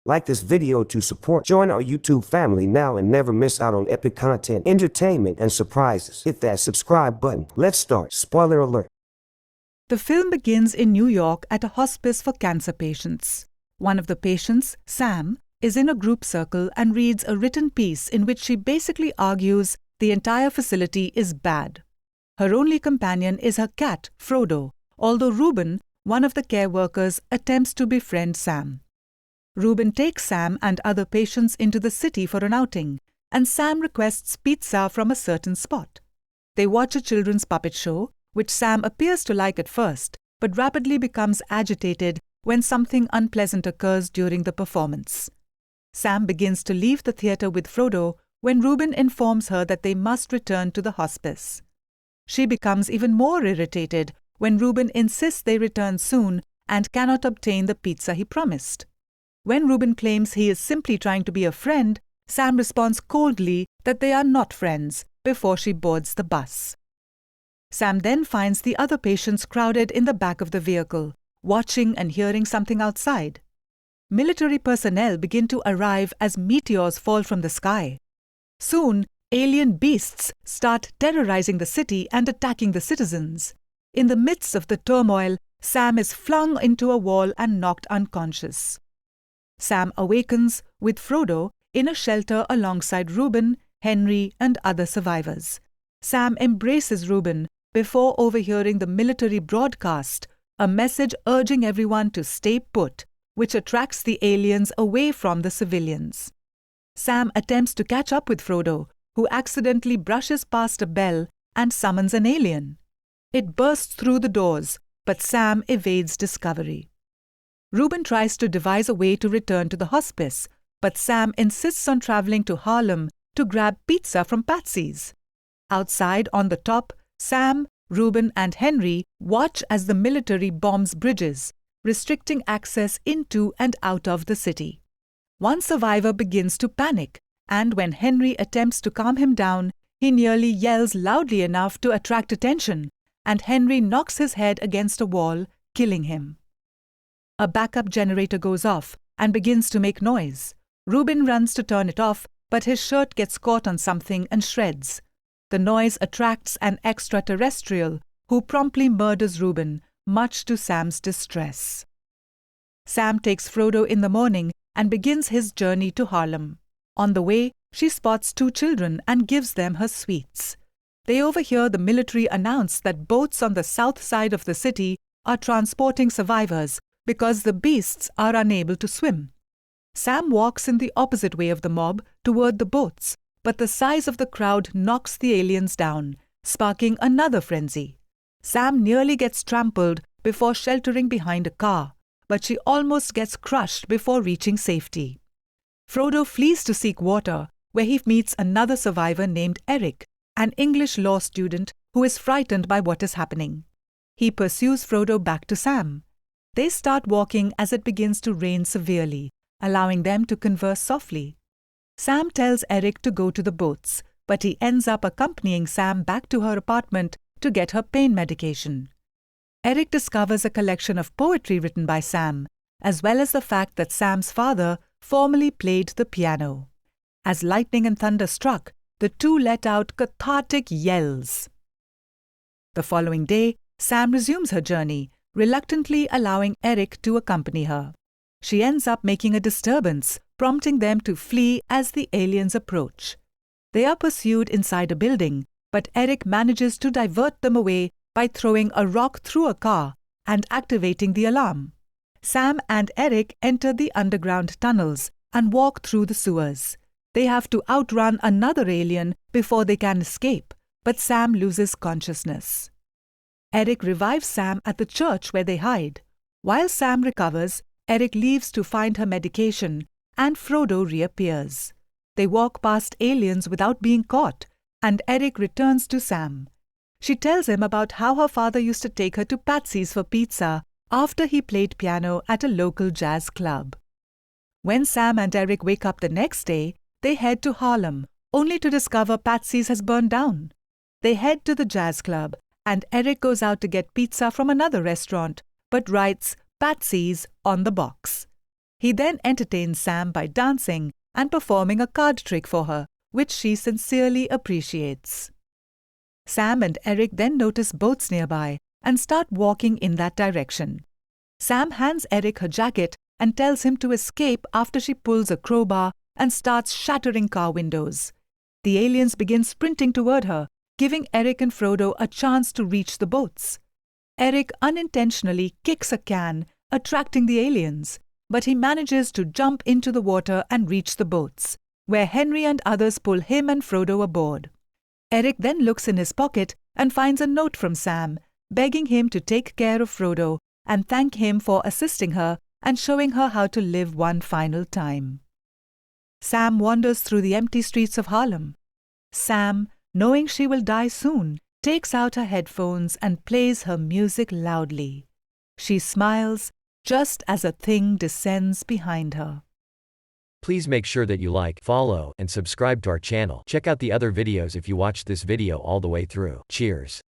Like this video to support. Join our YouTube family now and never miss out on epic content, entertainment, and surprises. Hit that subscribe button. Let's start. Spoiler alert. The film begins in New York at a hospice for cancer patients. One of the patients, Sam, is in a group circle and reads a written piece in which she basically argues the entire facility is bad. Her only companion is her cat, Frodo, although Reuben, one of the care workers, attempts to befriend Sam. Reuben takes Sam and other patients into the city for an outing, and Sam requests pizza from a certain spot. They watch a children's puppet show, which Sam appears to like at first, but rapidly becomes agitated when something unpleasant occurs during the performance. Sam begins to leave the theatre with Frodo when Reuben informs her that they must return to the hospice. She becomes even more irritated when Reuben insists they return soon and cannot obtain the pizza he promised. When Reuben claims he is simply trying to be a friend, Sam responds coldly that they are not friends before she boards the bus. Sam then finds the other patients crowded in the back of the vehicle, watching and hearing something outside. Military personnel begin to arrive as meteors fall from the sky. Soon, alien beasts start terrorizing the city and attacking the citizens. In the midst of the turmoil, Sam is flung into a wall and knocked unconscious. Sam awakens with Frodo in a shelter alongside Reuben, Henry, and other survivors. Sam embraces Reuben before overhearing the military broadcast, a message urging everyone to stay put, which attracts the aliens away from the civilians. Sam attempts to catch up with Frodo, who accidentally brushes past a bell and summons an alien. It bursts through the doors, but Sam evades discovery. Reuben tries to devise a way to return to the hospice, but Sam insists on traveling to Harlem to grab pizza from Patsy's. Outside on the top, Sam, Reuben, and Henry watch as the military bombs bridges, restricting access into and out of the city. One survivor begins to panic, and when Henry attempts to calm him down, he nearly yells loudly enough to attract attention, and Henry knocks his head against a wall, killing him. A backup generator goes off and begins to make noise. Reuben runs to turn it off, but his shirt gets caught on something and shreds. The noise attracts an extraterrestrial who promptly murders Reuben, much to Sam's distress. Sam takes Frodo in the morning and begins his journey to Harlem. On the way, she spots two children and gives them her sweets. They overhear the military announce that boats on the south side of the city are transporting survivors because the beasts are unable to swim. Sam walks in the opposite way of the mob toward the boats, but the size of the crowd knocks the aliens down, sparking another frenzy. Sam nearly gets trampled before sheltering behind a car, but she almost gets crushed before reaching safety. Frodo flees to seek water, where he meets another survivor named Eric, an English law student who is frightened by what is happening. He pursues Frodo back to Sam. They start walking as it begins to rain severely, allowing them to converse softly. Sam tells Eric to go to the boats, but he ends up accompanying Sam back to her apartment to get her pain medication. Eric discovers a collection of poetry written by Sam, as well as the fact that Sam's father formerly played the piano. As lightning and thunder struck, the two let out cathartic yells. The following day, Sam resumes her journey, reluctantly allowing Eric to accompany her. She ends up making a disturbance, prompting them to flee as the aliens approach. They are pursued inside a building, but Eric manages to divert them away by throwing a rock through a car and activating the alarm. Sam and Eric enter the underground tunnels and walk through the sewers. They have to outrun another alien before they can escape, but Sam loses consciousness. Eric revives Sam at the church where they hide. While Sam recovers, Eric leaves to find her medication, and Frodo reappears. They walk past aliens without being caught, and Eric returns to Sam. She tells him about how her father used to take her to Patsy's for pizza after he played piano at a local jazz club. When Sam and Eric wake up the next day, they head to Harlem, only to discover Patsy's has burned down. They head to the jazz club, and Eric goes out to get pizza from another restaurant, but writes Patsy's on the box. He then entertains Sam by dancing and performing a card trick for her, which she sincerely appreciates. Sam and Eric then notice boats nearby and start walking in that direction. Sam hands Eric her jacket and tells him to escape after she pulls a crowbar and starts shattering car windows. The aliens begin sprinting toward her, giving Eric and Frodo a chance to reach the boats. Eric unintentionally kicks a can, attracting the aliens, but he manages to jump into the water and reach the boats, where Henry and others pull him and Frodo aboard. Eric then looks in his pocket and finds a note from Sam, begging him to take care of Frodo and thank him for assisting her and showing her how to live one final time. Sam wanders through the empty streets of Harlem. Sam, knowing she will die soon, takes out her headphones and plays her music loudly. She smiles just as a thing descends behind her. Please make sure that you like, follow, and subscribe to our channel. Check out the other videos if you watched this video all the way through. Cheers.